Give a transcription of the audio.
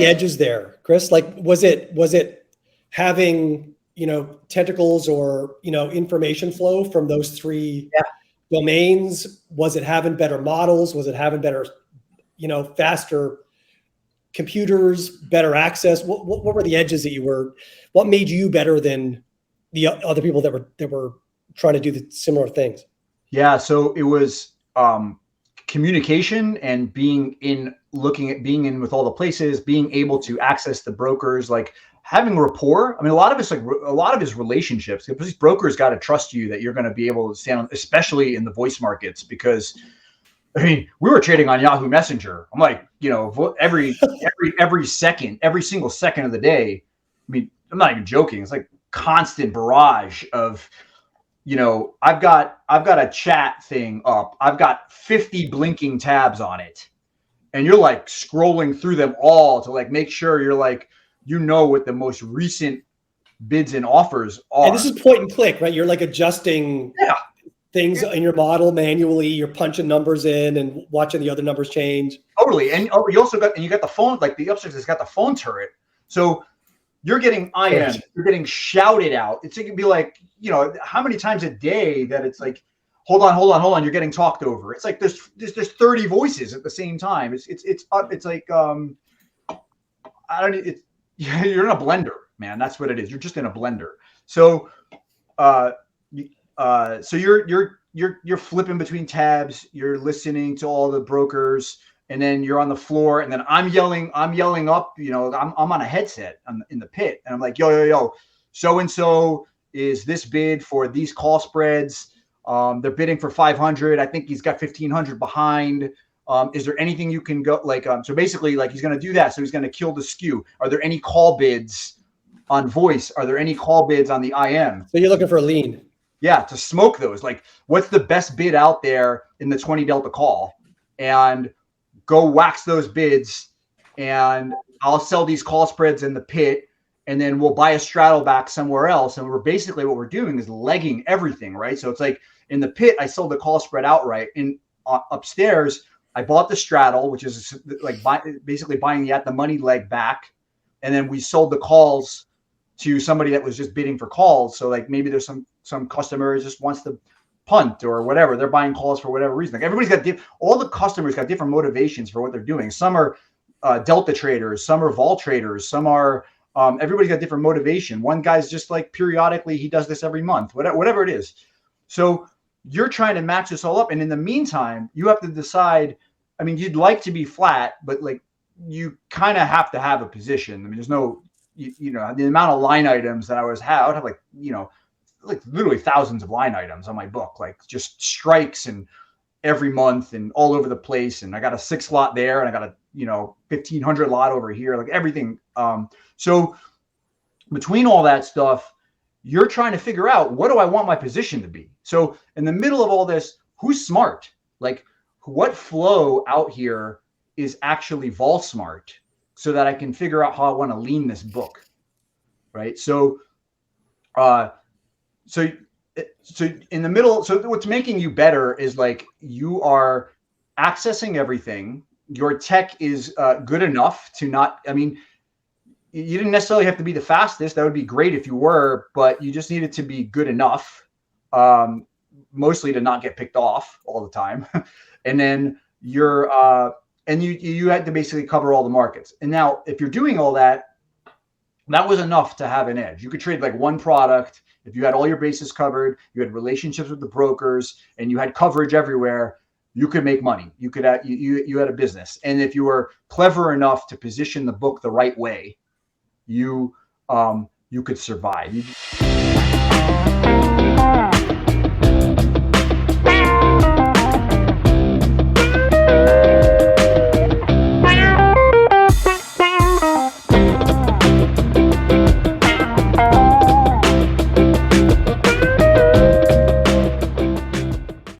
the edges there, Kris? Like, was it having, tentacles or, information flow from those three domains? Was it having better models? Was it having better, faster computers, better access? What were the edges what made you better than the other people that were trying to do the similar things? Yeah. So it was, communication and being in with all the places, being able to access the brokers, like having rapport. I mean, a lot of it's relationships. These brokers got to trust you that you're going to be able to stand on, especially in the voice markets, because I mean, we were trading on Yahoo Messenger. I'm like, every single second of the day. I mean, I'm not even joking. It's like constant barrage of, I've got a chat thing up. I've got 50 blinking tabs on it. And you're like scrolling through them all to like make sure you're like, what the most recent bids and offers are. And this is point and click, right? You're like adjusting things in your model manually. You're punching numbers in and watching the other numbers change. Totally. And you also got the phone, like the upstairs has got the phone turret. So you're getting IM, you're getting shouted out. It can be like, how many times a day that it's like, hold on, you're getting talked over. It's like there's 30 voices at the same time. It's like you're in a blender, man. That's what it is. You're just in a blender. So so you're flipping between tabs, you're listening to all the brokers, and then you're on the floor, and then I'm yelling up, I'm on a headset in the pit, and I'm like, yo, so-and-so is this bid for these call spreads. They're bidding for 500. I think he's got 1,500 behind. Is there anything you can go so basically like he's going to do that. So he's going to kill the skew. Are there any call bids on voice? Are there any call bids on the IM? So you're looking for a lean. Yeah. To smoke those, like what's the best bid out there in the 20 Delta call, and go wax those bids, and I'll sell these call spreads in the pit, and then we'll buy a straddle back somewhere else. And what we're doing is legging everything, right? So it's like in the pit, I sold the call spread outright. In upstairs, I bought the straddle, which is like basically buying the at the money leg back. And then we sold the calls to somebody that was just bidding for calls. So like maybe there's some customer just wants to punt or whatever. They're buying calls for whatever reason. Like everybody's got all the customers got different motivations for what they're doing. Some are Delta traders, some are vol traders, some are everybody's got different motivation. One guy's just like periodically, he does this every month, whatever it is. So you're trying to match this all up. And in the meantime, you have to decide, I mean, you'd like to be flat, but like you kind of have to have a position. I mean, there's no, the amount of line items that I would have like, like literally thousands of line items on my book, like just strikes and every month and all over the place. And I got a 6 lot there, and I got a, 1,500 lot over here, like everything. So between all that stuff, you're trying to figure out, what do I want my position to be? So in the middle of all this, who's smart? Like what flow out here is actually vol smart, so that I can figure out how I want to lean this book. Right. So in the middle, so what's making you better is like you are accessing everything. Your tech is good enough to not, I mean, you didn't necessarily have to be the fastest. That would be great if you were, but you just needed to be good enough, mostly to not get picked off all the time. And then you had to basically cover all the markets. And now if you're doing all that, that was enough to have an edge. You could trade like one product. If you had all your bases covered, you had relationships with the brokers, and you had coverage everywhere, you could make money. You could you had a business. And if you were clever enough to position the book the right way, you could survive.